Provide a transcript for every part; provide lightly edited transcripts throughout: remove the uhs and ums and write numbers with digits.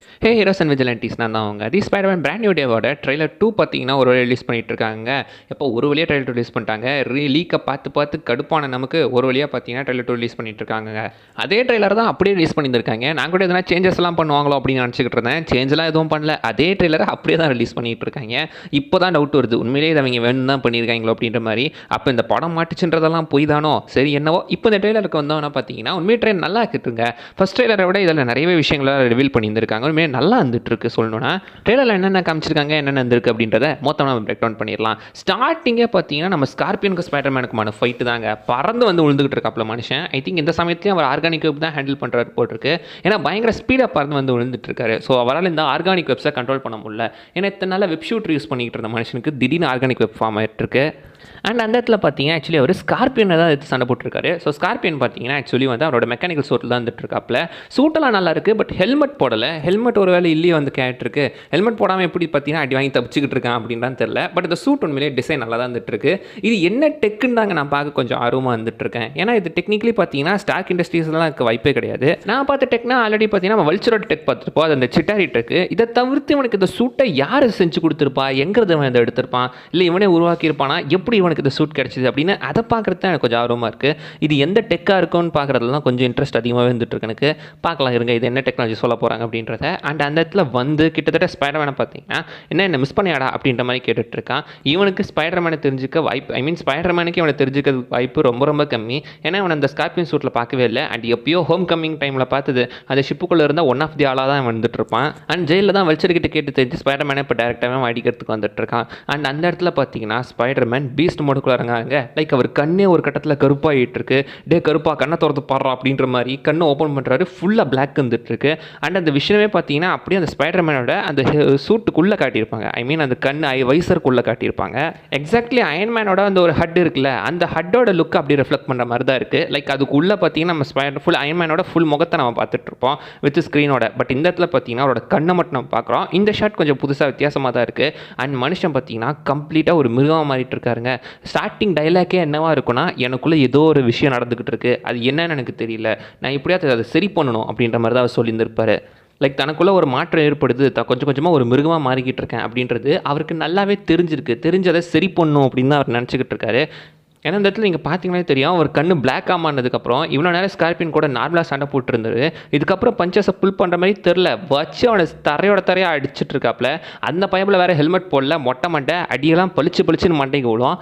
Hey heroes and விஜிலண்டிஸ் நான் தான் அவங்க தி ஸ்பைடர்மேன் பிராண்ட் நியூ டேவோட ட்ரெய்லர் 2 பார்த்தீங்கன்னா ஒரு வழியாக ரிலீஸ் பண்ணிட்டு இருக்காங்க. எப்போ ஒரு வழியாக ட்ரெய்லர் 2 ரிலீஸ் பண்ணிட்டாங்க. லீக்கை பார்த்து கடுப்பான நமக்கு ஒரு வழியாக பார்த்தீங்கன்னா ட்ரெய்லர் 2 ரிலீஸ் பண்ணிட்டு இருக்காங்க. அதே ட்ரெய்லர் தான் அப்படியே ரிலீஸ் பண்ணியிருக்காங்க. நான் கூட எதனா சேஞ்சஸ்லாம் பண்ணுவாங்களோ அப்படின்னு நினச்சிக்கிட்டு இருந்தேன். சேஞ்செலாம் எதுவும் பண்ணல. அதே ட்ரெய்லரை அப்படியே தான் ரிலீஸ் பண்ணிட்டு இருக்காங்க. இப்போ தான் டவுட் வருது, உண்மையிலேயே இதை அவங்க வேணும் தான் பண்ணியிருக்காங்களோ அப்படின்ற மாதிரி. அப்போ இந்த படம் மாட்டுச்சுன்றதெல்லாம் போய் தானோ, சரி என்னவோ. இப்போ இந்த ட்ரெய்லருக்கு வந்தோன்னா பார்த்தீங்கன்னா உண்மையை ட்ரெய்லர் நல்லா இருக்குதுங்க. ஃபஸ்ட் ட்ரெய்லரை விட இதில் நிறையவே விஷயங்களை ரிவீல் பண்ணியிருந்திருக்காங்க. உண்மையாக நல்லா இருந்துட்டு இருக்கு சொல்லணும்னா. ட்ரெய்லரில் என்னென்ன காமிச்சிருக்காங்க, என்னென்ன இருந்திருக்கு அப்படின்றத மொத்தமாக நம்ம பிரேக் டவுன் பண்ணிடலாம். ஸ்டார்டிங்கே பார்த்தீங்கன்னா நம்ம ஸ்கார்பியனுக்கு ஸ்பைடர்மேனுக்குமான ஃபைட்டு தாங்க. பறந்து வந்து விழுந்துகிட்டு இருக்காப்புல மனுஷன். ஐ திங்க் இந்த சமயத்தையும் அவர் ஆர்கானிக் வெப் தான் ஹேண்டில் பண்ணுறாரு போட்டிருக்கு. ஏன்னா பயங்கர ஸ்பீடாக பறந்து வந்து விழுந்துட்டு இருக்காரு. ஸோ அவரால் இந்த ஆர்கானிக் வெப்ஸை கண்ட்ரோல் பண்ண முடியல. ஏன்னா இத்தனை நாள் வெப் ஷூட் யூஸ் பண்ணிக்கிட்டு இருந்த மனுஷனுக்கு திடீர்னு ஆர்கானிக் வெப் ஃபார்ம் ஆகிட்டு இருக்கு. அண்ட் அந்த இடத்துல பார்த்தீங்கன்னா ஆக்சுவலி அவர் ஸ்கார்பியனை தான் எடுத்து சண்டை போட்டிருக்காரு. ஸோ ஸ்கார்பியன் பார்த்தீங்கன்னா ஆக்சுவலி வந்து அவரோட மெக்கானிக்கல் சூட்டில் தான் வந்துட்டு இருக்காப்புல. சூட்டெல்லாம் நல்லா இருக்குது, பட் ஹெல்மெட் போடலை. ஹெல்மெட் ஒரு வேலை இல்லையே வந்து கேட்டிருக்கு. ஹெல்மெட் போடாமல் எப்படி பார்த்தீங்கன்னா அடி வாங்கி தப்பிச்சுக்கிட்டு இருக்கான் அப்படின்லாம் தெரியல. பட் இந்த சூட் உண்மையிலே டிசைன் நல்லா தான் வந்துட்டு இருக்கு. இது என்ன டெக்குன்னு தாங்க நான் பார்க்க கொஞ்சம் ஆர்வமாக வந்துட்டு இருக்கேன். ஏன்னா இது டெக்னிக்கலி பார்த்தீங்கன்னா ஸ்டார்க் இண்டஸ்ட்ரீஸ்லாம் இருக்க வாய்ப்பே கிடையாது. நான் பார்த்த டெக்னா ஆல்ரெடி பார்த்தீங்கன்னா நம்ம வல்ச்சரோட டெக் பார்த்துருப்போம், அது அந்த சிட்டாரி டெக்கு. இதை தவிர்த்து இவனுக்கு இந்த சூட்டை யார் செஞ்சு கொடுத்துருப்பா, எங்கிறது அவன் இதை எடுத்திருப்பான், இல்லை இவனே உருவாக்கியிருப்பானா, எப்படி இவனுக்கு இந்த சூட் கிடச்சிது அப்படின்னு அதை பார்க்குறது தான் எனக்கு கொஞ்சம் ஆர்வமாக இருக்குது. இது எந்த டெக்காக இருக்கும்னு பார்க்குறதுலாம் கொஞ்சம் இன்ட்ரெஸ்ட் அதிகமாகவே வந்துட்டு இருக்கு எனக்கு. பார்க்கலாம் இருங்க இது என்ன டெக்னாலஜி சொல்ல போகிறாங்க அப்படின்றத. அண்ட் அந்த இடத்துல வந்து கிட்டத்தட்ட ஸ்பைடர்மேனை பார்த்தீங்கன்னா என்ன மிஸ் பண்ணியாடா அப்படின்ற மாதிரி கேட்டுட்டு இருக்கான். இவனுக்கு ஸ்பைடர்மேனை தெரிஞ்சுக்க வாய்ப்பு, ஐ மீன் ஸ்பைடர்மேனுக்கு இவனை தெரிஞ்சுக்கிறது வாய்ப்பு ரொம்ப ரொம்ப கம்மி. ஏன்னா இவன் அந்த ஸ்கார்பியன் சூட்டில் பார்க்கவே இல்லை. அண்ட் எப்பயோ ஹோம் கம்மிங் டைமில் பார்த்தது அந்த ஷிப்புக்குள்ளே இருந்தால் ஒன் ஆஃப் தி ஆளாக தான் வந்துட்டு இருப்பான். அண்ட் ஜெயிலில் தான் வல்ச்சர்கிட்ட கேட்டு தெரிஞ்சு ஸ்பைடர்மேனை இப்போ டேரெக்டாகவே அடிக்கிறதுக்கு வந்துட்டு இருக்கான். அண்ட் அந்த இடத்துல பார்த்தீங்கன்னா ஸ்பைடர்மேன் பீஸ்ட் மோடுக்குள்ள இறங்காங்க. லைக் அவர் கண்ணே ஒரு கட்டத்தில் கருப்பாகிட்டு இருக்கு. டே கருப்பா கண்ணை திறந்து பாடுறா அப்படின்ற மாதிரி கண்ணை ஓப்பன் பண்ணுறாரு. ஃபுல்லாக பிளாக் வந்துட்டு இருக்கு. அண்ட் அந்த விஷயமே பார்த்தீங்கன்னா அப்படியே அந்த ஸ்பைடர்மேனோட அந்த சூட்டுக்குள்ளே காட்டியிருப்பாங்க. ஐ மீன் அந்த கண் வைசருக்குள்ளே காட்டியிருப்பாங்க. எக்ஸாக்ட்லி அயன்மேனோட அந்த ஒரு ஹட் இருக்குல்ல, அந்த ஹட்டோட லுக் அப்படி ரிஃப்ளெக்ட் பண்ணுற மாதிரி தான் இருக்குது. லைக் அதுக்குள்ளே பார்த்தீங்கன்னா நம்ம ஃபுல் அயன்மேனோட ஃபுல் முகத்தை நம்ம பார்த்துட்டு இருப்போம் வித் ஸ்க்ரீனோட. பட் இந்த இடத்துல பார்த்தீங்கன்னா அவரோட கண்ணை மட்டும் நம்ம பார்க்குறோம். இந்த ஷாட் கொஞ்சம் புதுசாக வித்தியாசமாக தான் இருக்குது. அண்ட் மனுஷன் பார்த்தீங்கன்னா கம்ப்ளீட்டாக ஒரு மிருகமாக மாறிட்டு இருக்காருங்க. ஸ்டார்டிங் டைலாக்கே என்னவா இருக்குன்னா, எனக்குள்ளே ஏதோ ஒரு விஷயம் நடந்துக்கிட்டு இருக்கு, அது என்னன்னு எனக்கு தெரியல, நான் எப்படியாவது அதை சரி பண்ணணும் அப்படின்ற மாதிரி தான் அவர் சொல்லியிருந்திருப்பார். லைக் தனக்குள்ளே ஒரு மாற்றம் ஏற்படுது, கொஞ்சம் கொஞ்சமாக ஒரு மிருகமாக மாறிக்கிட்டு இருக்கேன் அப்படின்றது அவருக்கு நல்லாவே தெரிஞ்சிருக்கு. தெரிஞ்சதை சரி பண்ணணும் அப்படின்னு தான் அவர் நினச்சிக்கிட்டு இருக்காரு. ஏன்னா இந்த இடத்துல நீங்கள் பார்த்தீங்கன்னே தெரியும், அவர் கண்ணு பிளாக் ஆமானதுக்கப்புறம் இவ்வளோ நேரம் ஸ்கார்பியன் கூட நார்மலாக சண்டை போட்டுருந்தாரு. இதுக்கப்புறம் பஞ்சஸை புல் பண்ணுற மாதிரி தெரில, வச்சு அவனை தரையாக அடிச்சுட்டு இருக்காப்புல. அந்த பயபில் வேறு ஹெல்மெட் போடல, மொட்டை மண்டை அடியெல்லாம் பளிச்சுன்னு மண்டைக்கு விழும்.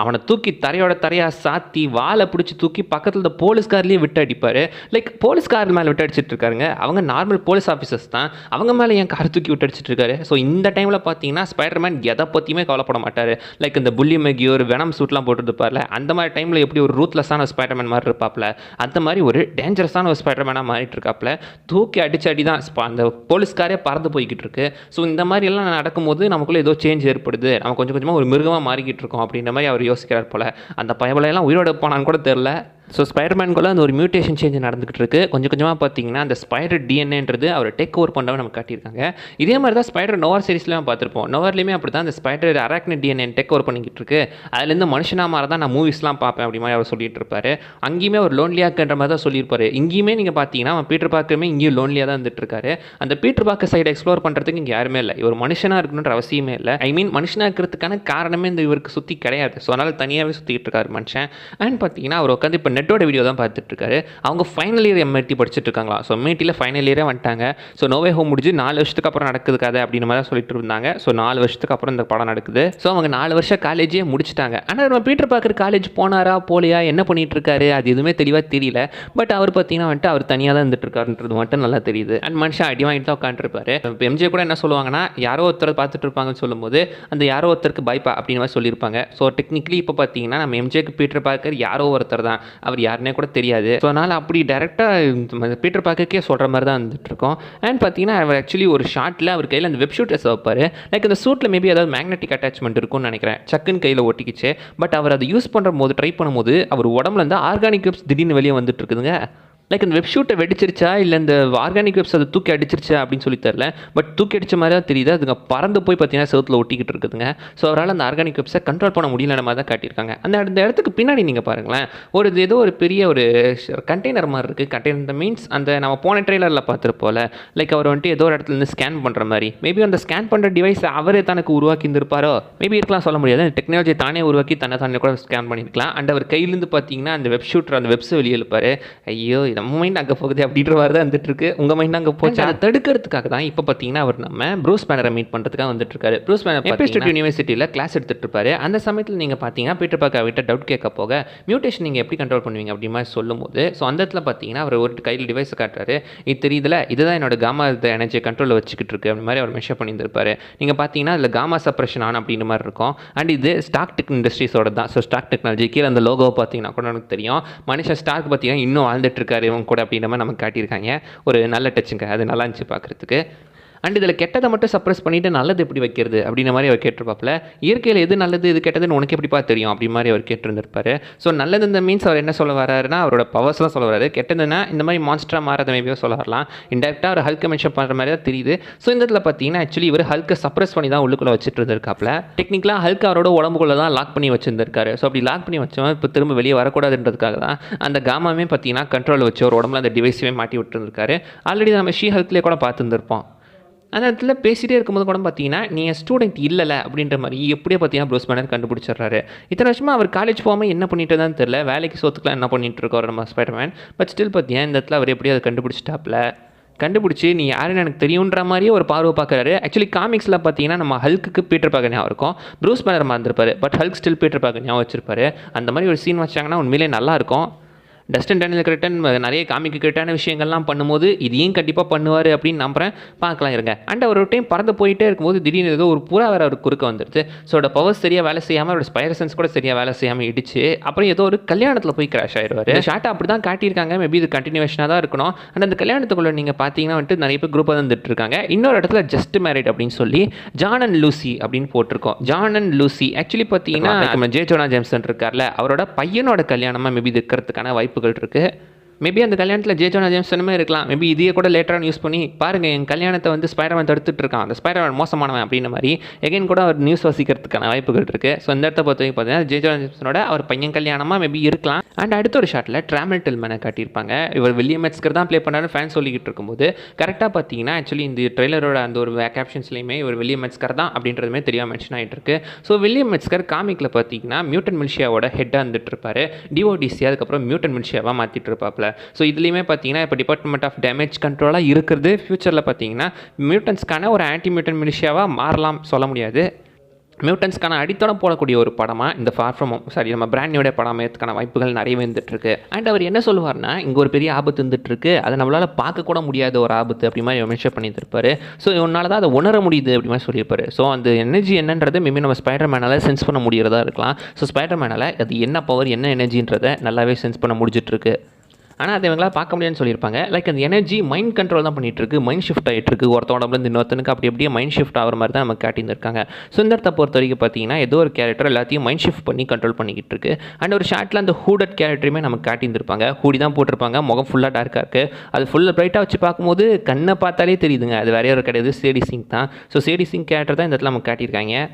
அவனை தூக்கி தரையாக சாத்தி வாழை பிடிச்சி தூக்கி பக்கத்தில் இந்த போலீஸ்கார்லேயே விட்டு அடிப்பார். லைக் போலீஸ்கார் மேலே விட்டு அடிச்சிட்டு இருக்காருங்க. அவங்க நார்மல் போலீஸ் ஆஃபீஸர்ஸ் தான், அவங்க மேலே என் கார் தூக்கி விட்டு அடிச்சிட்டு இருக்காரு. ஸோ இந்த டைமில் பார்த்தீங்கன்னா ஸ்பைடர்மேன் எதை பற்றியுமே கவலைப்பட மாட்டார். லைக் இந்த புள்ளி மெகியோர் வெனம் சூட்லாம் போட்டுருப்பார்ல, அந்த மாதிரி டைமில் எப்படி ஒரு ரூத்லெஸ்ஸான ஸ்பைடர்மேன் மாதிரி இருப்பாப்ல, அந்த மாதிரி ஒரு டேஞ்சரஸான ஒரு ஸ்பைடர்மேனாக மாறிட்டு இருக்காப்புல. தூக்கி அடி தான் அந்த போலீஸ்காரே பறந்து போய்கிட்டு இருக்கு. ஸோ இந்த மாதிரியெல்லாம் நடக்கும்போது நமக்குள்ளே ஏதோ சேஞ்ச் ஏற்படுது, நம்ம கொஞ்சம் கொஞ்சமாக ஒரு மிருகமாக மாறிக்கிட்டு இருக்கோம் அப்படின்ற மாதிரி அவர் யோசிக்கிறார் போல. அந்த பயபலையெல்லாம் உயிரோட போனான்னு கூட தெரில. ஸோ ஸ்பைடர்மேனுக்குள்ள அந்த ஒரு மியூட்டேஷன் சேஞ்ச் நடந்துகிட்டு இருக்கு. கொஞ்சம் கொஞ்சமாக பார்த்தீங்கன்னா அந்த ஸ்பைடர் டிஎன்ஏன்றது அவர் டேக் ஓவர் பண்ணவே நமக்கு காட்டியிருக்காங்க. இதே மாதிரி தான் ஸ்பைடர் நோவர் சீரிஸ்லாம் பார்த்துருப்போம். நோவர்லேயுமே அப்படி தான் அந்த spider arachnid DNA take over பண்ணிக்கிட்டு இருக்கு. அதுலேருந்து மனுஷனாக மாதிரி தான் நான் மூவிஸ்லாம் பார்ப்பேன் அப்படி மாதிரி அவர் சொல்லிட்டு இருப்பார். அங்கேயுமே அவர் லோன்லியாக இருக்குன்ற மாதிரி தான் சொல்லியிருப்பார். இங்கேயுமே நீங்கள் பார்த்தீங்கன்னா அவன் பீட்டர் பார்க்கருமே இங்கேயும் லோன்லியாக தான் வந்துட்டு இருக்காரு. அந்த பீட்டர் பார்க்க சைடு எக்ஸ்ப்ளோர் பண்ணுறதுக்கு இங்கே யாருமே இல்லை. இவர் மனுஷனாக இருக்கணுன்ற அவசியமே இல்லை. ஐ மீன் மனுஷனாக இருக்கிறதுக்கான காரணமே இந்த இவருக்கு சுற்றி கிடையாது. ஸோ அதனால் தனியாகவே சுற்றிக்கிட்டு இருக்காரு மனுஷன். அண்ட் பார்த்தீங்கன்னா அவர் உட்காந்து இப்போ நெட்டோட வீடியோ தான் பார்த்துட்டு இருக்காரு. அவங்க ஃபைனல் இயர் எம்ஐடி படிச்சுட்டு இருக்காங்களா. ஸோ எம்ஐடியில் ஃபைனல் இயரே வந்துட்டாங்க. ஸோ நோவே ஹோம் முடிஞ்சு 4 வருஷத்துக்கு அப்புறம் நடக்குது கதை அப்படின்னு மாதிரி தான் சொல்லிட்டு இருந்தாங்க. ஸோ 4 வருஷத்துக்கு அப்புறம் இந்த படம் நடக்குது. ஸோ அவங்க 4 வருஷம் காலேஜே முடிச்சிட்டாங்க. ஆனால் நம்ம பீட்டர் பார்க்கர் காலேஜ் போனாரா போலியா என்ன பண்ணிட்டு இருக்காரு அது எதுவுமே தெளிவாக தெரியல. பட் அவர் பார்த்தீங்கன்னா வந்துட்டு அவர் தனியாக தான் இருந்துட்டு இருக்காருன்றது மட்டும் நல்லா தெரியுது. அண்ட் மனுஷன் அடி வாங்கிட்டு தான் உட்காந்துருப்பாரு. இப்போ எம்ஜே கூட என்ன சொல்லுவாங்கன்னா, யாரோ ஒருத்தர் பார்த்துட்டு இருப்பாங்கன்னு சொல்லும்போது அந்த யாரோ ஒருத்தருக்கு பைப்பா அப்படின்னு மாதிரி சொல்லியிருப்பாங்க. ஸோ டெக்னிக்கலி இப்போ பார்த்தீங்கன்னா நம்ம எம்ஜேக்கு பீட்டர் பார்க்கர் யாரோ ஒருத்தர் தான், அவர் யாருன்னே கூட தெரியாது. ஸோ அதனால் அப்படி டேரெக்டாக பீட்டர் பார்க்கே சொல்கிற மாதிரி தான் வந்துட்டு இருக்கோம். அண்ட் பார்த்தீங்கன்னா அவர் ஆக்சுவலி ஒரு ஷாட்டில் அவர் கையில் அந்த வெப் ஷூட்டர்ஸ் வைப்பார். லைக் அந்த சூட்டில் மேபி ஏதாவது மேக்னெட்டிக் அட்டாச்மெண்ட் இருக்கும்னு நினைக்கிறேன். சக்குன்னு கையில் ஒட்டிக்கிச்சு. பட் அவர் அதை யூஸ் பண்ணுற போது ட்ரை பண்ணும்போது அவர் உடம்புல இருந்து ஆர்கானிக் வெப்ஸ் திடீர்னு வெளியே வந்துட்டு இருக்குதுங்க. லைக் அந்த வெப் ஷூட்டை வெடிச்சிருச்சா இல்லை இந்த ஆர்கானிக் வெப்ஸ் அதை தூக்கி அடிச்சிருச்சா அப்படின்னு சொல்லி தெரில. பட் தூக்கி அடிச்ச மாதிரி தான் தெரியுது. அதுங்க பறந்து போய் பார்த்தீங்கன்னா செவுத்தில் ஒட்டிக்கிட்டு இருக்குதுங்க. ஸோ அவரால் அந்த ஆர்கானிக் வெப்ஸை கண்ட்ரோல் பண்ண முடியல மாதிரி தான் காட்டியிருக்காங்க. அந்த இடத்துக்கு பின்னாடி நீங்கள் பாருங்களேன், ஏதோ ஒரு பெரிய ஒரு கண்டெய்னர் மாதிரி இருக்குது. கண்டெய்னர் மீன்ஸ் அந்த நம்ம போன ட்ரெய்லரில் பார்த்துருப்போம்ல, லைக் அவர் வந்துட்டு ஏதோ ஒரு இடத்துலேருந்து ஸ்கேன் பண்ணுற மாதிரி. மேபி அந்த ஸ்கேன் பண்ணுற டிவைஸ் அவரே தனக்கு உருவாக்கி இருந்திருப்பாரோ, மேபி இருக்கலாம், சொல்ல முடியாது. டெக்னாலஜி தானே உருவாக்கி தானே கூட ஸ்கேன் பண்ணியிருக்கலாம். அண்ட் அவர் கையிலேருந்து பார்த்தீங்கன்னா அந்த வெப் ஷூட்டர் அந்த வெப்ஸை வெளியே எழுப்பார். ஐயோ நம்ம மைண்ட் அங்கே போகுது அப்படின்ற மாதிரி தான் வந்துட்டு இருக்கு. உங்கள் மைண்ட் அங்கே போச்சு. அதை தடுக்கிறதுக்காக தான் இப்போ பார்த்தீங்கன்னா அவர் நம்ம ப்ரூஸ் பேனரை மீட் பண்ணுறதுக்காக வந்துட்டு இருக்காரு. ப்ரூஸ் பேனர் ஸ்டேட் யூனிவர்சிட்டியில் கிளாஸ் எடுத்துட்டு இருப்பாரு. அந்த சமயத்தில் நீங்கள் பார்த்தீங்கன்னா பீட்டர் பார்க்கர் விட்ட டவுட் கேட்க போக மியூட்டேஷன் நீங்கள் எப்படி கண்ட்ரோல் பண்ணுவீங்க அப்படி மாதிரி சொல்லும்போது, ஸோ அந்த இடத்துல பார்த்தீங்கன்னா அவர் ஒரு கையில் டிவைஸ் காட்டுறாரு. இது தெரியுதுல, இதுதான் என்னோட காமா எனர்ஜி கண்ட்ரோலில் வச்சுக்கிட்டு இருக்கு அப்படி மாதிரி அவர் மெஷர் பண்ணியிருப்பாரு. நீங்கள் பார்த்தீங்கன்னா அதில் காமா சப்ரஷன் ஆன் அப்படின்ற மாதிரி இருக்கும். அண்ட் இது ஸ்டார்க் டெக் இண்டஸ்ட்ரீஸோட தான். ஸோ ஸ்டார்க் டெக்னாலஜி கீழே அந்த லோகோ பார்த்தீங்கன்னா கூட எனக்கு தெரியும். மனுஷன் ஸ்டார்க் பார்த்தீங்கன்னா இன்னும் வாழ்ந்துட்டு இருக்காரு இவங்க கூட அப்படின்ற மாதிரி நமக்கு காட்டியிருக்காங்க. ஒரு நல்ல டச்சுங்க, அது நல்லா இருந்துச்சு பார்க்குறதுக்கு. அண்ட் இதில் கெட்டதை மட்டும் சப்ரஸ் பண்ணிவிட்டு நல்லது எப்படி வைக்கிறது அப்படின்ற மாதிரி அவர் கேட்டிருப்பாப்பில். இயற்கையில் எது நல்லது இது கெட்டதுன்னு உனக்கு எப்படிப்பா தெரியும் அப்படி மாதிரி அவர் கேட்டிருந்திருப்பாரு. ஸோ நல்லது இந்த மீன்ஸ் அவர் என்ன சொல்ல வர்றாருன்னா அவரோட பவர்ஸ் தான் சொல்ல வர்றாரு. கெட்டதுன்னா இந்த மாதிரி மான்ஸ்டராக மாறதை மேபியோ சொல்ல வரலாம். இன்டெரக்டாக அவர் ஹல்கை மென்ஷன் பண்ணுற மாதிரி தான் தெரியுது. ஸோ இந்த இடத்துல பார்த்தீங்கன்னா ஆக்சுவலி இவர் ஹல்கை சப்ரஸ் பண்ணி தான் உள்ளுக்குள்ளே வச்சுட்டு இருந்திருக்காப்புல. டெக்னிக்கலாக ஹல்க் அவரோட உடம்புக்குள்ளே தான் லாக் பண்ணி வச்சிருந்திருக்காரு. ஸோ அப்படி லாக் பண்ணி வச்சவன் இப்போ திரும்ப வெளியே வரக்கூடாதுன்றதுக்காக தான் அந்த காமாவே பார்த்தீங்கன்னா கண்ட்ரோல் வச்சு ஒரு உடம்புல அந்த டிவைஸுமே மாட்டி விட்டுருந்துருக்காரு. ஆல்ரெடி நம்ம ஷீ ஹல்க்லேயே கூட பார்த்துருந்துருப்போம். அந்த இடத்துல பேசிகிட்டே இருக்கும்போது கூட பார்த்தீங்கன்னா நீங்கள் ஸ்டூடெண்ட் இல்லைல்ல அப்படின்ற மாதிரி எப்படியே பார்த்தீங்கன்னா ப்ரூஸ் பேனர் கண்டுபிடிச்சிடுறாரு. இத்தனை வருஷமாக அவர் காலேஜ் போகாமல் என்ன பண்ணிட்டு தான் தெரியல, வேலைக்கு சோத்துக்கலாம் என்ன பண்ணிட்டு இருக்காரு நம்ம ஸ்பைடர்மேன். பட் ஸ்டில் பார்த்தீங்கன்னா இந்த இடத்துல அவர் எப்படியும் அதை கண்டுபிடிச்சி நீ யாருன்னு எனக்கு தெரியுன்ற மாதிரியே ஒரு பார்வை பார்க்குறாரு. ஆக்சுவலி காமிக்ஸில் பார்த்தீங்கன்னா நம்ம ஹல்க்கு பீட்டர் பார்க்க ஞாபகம் இருக்கும், ப்ரூஸ் பேனர் மறந்துருப்பாரு. பட் ஹல்க் ஸ்டில் பீட்டர் பார்க்க ஞாபகம் வச்சிருப்பாரு. அந்த மாதிரி ஒரு சீன் வச்சாங்கன்னா உண்மையிலே நல்லாயிருக்கும். டஸ்டன் டேனியல் கிரட்டன் நிறைய காமிக்கு கிரட்டான விஷயங்கள்லாம் பண்ணும்போது இதையும் கண்டிப்பாக பண்ணுவார் அப்படின்னு நம்புகிறேன். பார்க்கலாம் இருங்க. அண்ட் அவர் ஒரு டைம் பறந்து போயிட்டே இருக்கும்போது திடீர்னு ஏதோ ஒரு புறா வேறு அவர் குறுக்க வந்துடுது. ஸோ அவரோட பவர் சரியாக வேலை செய்யாமல் அவரோட ஸ்பைரசன்ஸ் கூட சரியாக வேலை செய்யாமல் இடிச்சு அப்புறம் ஏதோ ஒரு கல்யாணத்தில் போய் கிராஷ் ஆயிடுவார். ஷார்ட்டாக அப்படி தான் காட்டியிருக்காங்க. மேபி இது கண்டினியூஷனாக தான் இருக்கணும். அண்ட் அந்த கல்யாணத்துக்குள்ளே நீங்கள் பார்த்தீங்கன்னா வந்துட்டு நிறைய பேர் குரூப்பாக வந்துட்டு இருக்காங்க. இன்னொரு இடத்துல ஜஸ்ட் மேரிட் அப்படின்னு சொல்லி ஜான் அண்ட் லூசி அப்படின்னு போட்டிருக்கோம். ஜான் அண்ட் லூசி ஆக்சுவலி பார்த்தீங்கன்னா நம்ம ஜே ஜோனா ஜேம்சன் இருக்கார்ல, அவரோட பையனோட கல்யாணமாக மேபி இது இருக்கிறதுக்கான வாய்ப்புகள் இருக்குது. மேபி அந்த கல்யாணத்தில் ஜே ஜோனா ஜேம்சனுமே இருக்கலாம். மேபி இதையே கூட லேட்டராக யூஸ் பண்ணி பாருங்கள் என் கல்யாணத்தை வந்து ஸ்பைடர்மேன் தடுத்துட்டு இருக்கான், அந்த ஸ்பைடர்மேன் மோசமானவன் அப்படின்ற மாதிரி எகைன் கூட அவர் நியூஸ் வசிக்கிறதுக்கான வாய்ப்புகள் இருக்குது. ஸோ இந்த இடத்த பொறுத்த வரைக்கும் பார்த்தீங்கன்னா ஜே ஜோனா ஜேம்சனோட அவர் பையன் கல்யாணமாக மேபி இருக்கலாம். அண்ட் அடுத்த ஒரு ஷாட்டில் ட்ராமல் டில்மனை காட்டியிருப்பாங்க. இவர் வில்லியம் மெட்ஸ்கர் தான் ப்ளே பண்ணாரு ஃபேன் சொல்லிக்கிட்டு இருக்கும்போது கரெக்டாக பார்த்தீங்கன்னா ஆக்சுவலி இந்த ட்ரெய்லரோட அந்த ஒரு கேப்ஷன்ஸ்லையுமே இவர் வில்லியம் மெட்ஸ்கர் தான் அப்படின்றதுமே தெரியாமல் மென்ஷன் ஆகிட்டு இருக்கு. ஸோ வில்லியம் மெட்ஸ்கர் காமிக்கில் பார்த்தீங்கன்னா மியூட்டன் மில்ஷியாவோட ஹெட்டாக இருந்துட்டு இருப்பாரு. டிஓடிசி அதுக்கப்புறம் மியூட்டன் மில்ஷியாவாக மாற்றிட்டு இருப்பாப்ல. ஸோ இதுலேயுமே பார்த்தீங்கன்னா இப்போ டிபார்ட்மெண்ட் ஆஃப் டேமேஜ் கண்ட்ரோலாக இருக்கிறது ஃபியூச்சரில் பார்த்தீங்கன்னா மியூட்டன்ஸ்க்கான ஒரு ஆன்டி மியூட்டன் மிலிஷியாவாக மாறலாம், சொல்ல முடியாது. மியூட்டன்ஸ்க்கான அடித்தளம் போடக்கூடிய ஒரு படமாக இந்த ஃபார் ஃப்ரம் நம்ம பிராண்ட் நியூடைய படம் ஏற்றுக்கான வாய்ப்புகள் நிறையவே இருந்துகிட்ருக்கு. அண்ட் அவர் என்ன சொல்லுவார்னா இங்கே ஒரு பெரிய ஆபத்து இருந்துகிட்ருக்கு, அதை நம்மளால் பார்க்கக்கூட முடியாத ஒரு ஆபத்து அப்படி மாதிரி மென்ஷன் பண்ணியிருப்பார். ஸோ இவனால் தான் அதை உணர முடியுது அப்படி மாதிரி சொல்லியிருப்பார். ஸோ அந்த எனர்ஜி என்னன்றது மேபி நம்ம ஸ்பைடர் மேனால் சென்ஸ் பண்ண முடியறதா இருக்கலாம். ஸோ ஸ்பைடர் மேனால் அது என்ன பவர் என்ன எனர்ஜின்றதை நல்லாவே சென்ஸ் பண்ண முடிஞ்சிட்ருக்கு. ஆனால் அதை இவங்களால் பார்க்க முடியாதுன்னு சொல்லியிருப்பாங்க. லைக் அந்த எனர்ஜி மைண்ட் கண்ட்ரோல் தான் பண்ணிகிட்ருக்கு, மைண்ட் ஷிஃப்ட் ஆகிட்டுருக்கு. ஒருத்தோடம்புலேருந்து இன்னொருத்தனுக்கு அப்படி அப்படியே மைண்ட் ஷிஃப்ட் ஆகிற மாதிரி தான் நமக்கு காட்டியிருந்திருக்காங்க. ஸோ இந்த இடத்த பொறுத்த வரைக்கும் பார்த்தீங்கன்னா ஏதோ ஒரு கேரக்டர் எல்லாத்தையும் மைண்ட் ஷிஃப்ட் பண்ணி கண்ட்ரோல் பண்ணிக்கிட்டு இருக்கு. அண்ட் ஒரு ஷார்ட்டில் அந்த ஹூடட் கேரக்டருமே நமக்கு காட்டியிருந்திருப்பாங்க. ஹூடி தான் போட்டிருப்பாங்க, முகம் ஃபுல்லாக டார்க்காக இருக்குது. அது ஃபுல்லாக ப்ரைட்டாக வச்சு பார்க்கும்போது கண்ணை பார்த்தாலே தெரியுதுங்க அது வேற யாரும் கிடையாது, சேடி சிங் தான். ஸோ சேடி சிங் கேரக்டர் தான் இந்த இடத்துல நமக்கு காட்டியிருக்காங்க.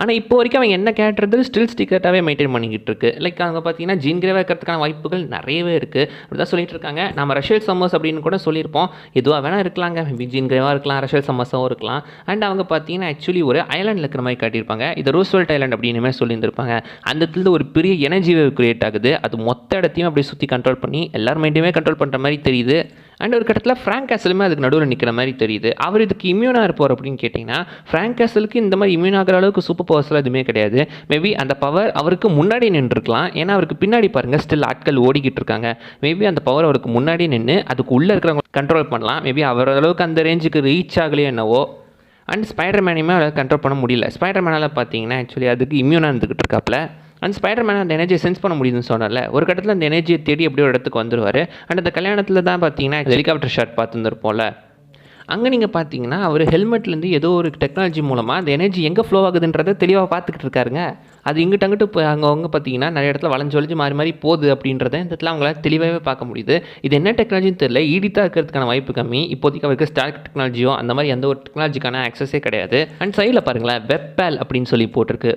ஆனால் இப்போ வரைக்கும் அவன் என்ன கேரக்டர் ஸ்டில் ஸ்டிக்கர்ட்டாகவே மெயின்டைன் பண்ணிக்கிட்டு இருக்கு. லைக் அங்கே பார்த்தீங்கன்னா ஜீன் கிரேவாக இருக்கிறதுக்கான வாய்ப்புகள் நிறையவே இருக்குது அப்படி தான் சொல்லிட்டு இருக்காங்க. நம்ம ரஷேல் சம்மர்ஸ் அப்படின்னு கூட சொல்லியிருப்போம். எதுவாக வேணால் இருக்கலாங்க, ஜீன் கிரேவாக இருக்கலாம், ரஷேல் சம்மர்ஸாகவும் இருக்கலாம். அண்ட் அவங்க பார்த்தீங்கன்னா ஆக்சுவலி ஒரு ஐலாண்டில் இருக்கிற மாதிரி காட்டியிருப்பாங்க. இது ரூஸ்வெல்ட் ஐலாண்ட் அப்படின்னு சொல்லியிருந்திருப்பாங்க. அந்த இடத்துல ஒரு பெரிய எனர்ஜி வேவ் கிரியேட் ஆகுது. அது மொத்த இடத்தையும் அப்படியே சுற்றி கண்ட்ரோல் பண்ணி எல்லார் மைண்டையுமே கண்ட்ரோல் பண்ணுற மாதிரி தெரியுது. அண்ட் ஒரு கட்டத்தில் ஃப்ராங்க் கேசலுமே அதுக்கு நடுவில் நிற்கிற மாதிரி தெரியுது. அவர் இதுக்கு இம்யூனாக இருப்பார் அப்படின்னு கேட்டிங்கன்னா ஃப்ராங்க் கேசலுக்கு இந்த மாதிரி இம்யூன் ஆகிற அளவுக்கு சூப்பர் பவர்ஸ்லாம் எதுவுமே கிடையாது. மேபி அந்த பவர் அவருக்கு முன்னாடி நின்றுருக்கலாம். ஏன்னா அவருக்கு பின்னாடி பாருங்கள் ஸ்டில் ஆட்கள் ஓடிக்கிட்டு இருக்காங்க. மேபி அந்த பவர் அவருக்கு முன்னாடி நின்று அதுக்கு உள்ளே இருக்கிறவங்க கண்ட்ரோல் பண்ணலாம். மேபி அவர் அளவுக்கு அந்த ரேஞ்சுக்கு ரீச் ஆகலையோ என்னவோ. அண்ட் ஸ்பைடர் மேனையுமே அவரை கண்ட்ரோல் பண்ண முடியல. ஸ்பைடர் மேனால் பார்த்தீங்கன்னா ஆக்சுவலி அதுக்கு இம்யூனாக இருந்துக்கிட்டு இருக்காப்புல. அண்ட் ஸ்பைடர் மேன் அந்த எனர்ஜியை சென்ஸ் பண்ண முடியுதுன்னு சொன்னால ஒரு கட்டத்தில் அந்த எனர்ஜியை தேடி எப்படியோ ஒரு இடத்துக்கு வந்துடுவார். அண்ட் அந்த கல்யாணத்தில் தான் பார்த்தீங்கன்னா ஹெலிகாப்டர் ஷாட் பார்த்துருந்துருப்போம்ல, அங்கே நீங்கள் பார்த்தீங்கன்னா அவர் ஹெல்மெட்லேருந்து ஏதோ ஒரு டெக்னாலஜி மூலமாக அந்த எனர்ஜி எங்கே ஃப்ளோ ஆகுதுன்றதை தெளிவாக பார்த்துக்கிட்டு இருக்காருங்க. அது இங்கிட்ட இப்போ அவங்க பார்த்தீங்கன்னா நிறைய இடத்துல வளைஞ்சு மாறி மாறி போகுது அப்படின்றத இந்த இடத்துல அவங்களால தெளிவாகவே பார்க்க முடியுது. இது என்ன டெக்னாலஜின்னு தெரியல, ஈடித்தாக இருக்கிறதுக்கான வாய்ப்பு கம்மி. இப்போதைக்கு அவருக்கு ஸ்டார்க் டெக்னாலஜியோ அந்த மாதிரி எந்த ஒரு டெக்னாலஜிக்கான ஆக்சஸே கிடையாது. அண்ட் சைடில் பாருங்களேன், வெப்பேல் அப்படின்னு சொல்லி போட்டிருக்கு.